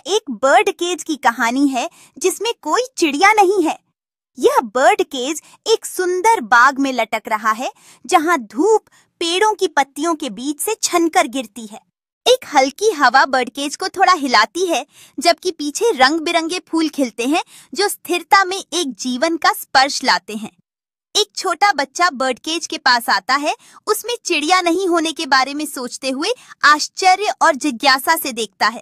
एक bird cage की कहानी है जिसमें कोई चिड़िया नहीं है। यह बर्ड केज एक सुंदर बाग में लटक रहा है जहां धूप पेड़ों की पत्तियों के बीच से छनकर गिरती है। एक हल्की हवा बर्ड केज को थोड़ा हिलाती है, जबकि पीछे रंग बिरंगे फूल खिलते हैं जो स्थिरता में एक जीवन का स्पर्श लाते हैं। एक छोटा बच्चा बर्ड केज के पास आता है, उसमें चिड़िया नहीं होने के बारे में सोचते हुए आश्चर्य और जिज्ञासा से देखता है।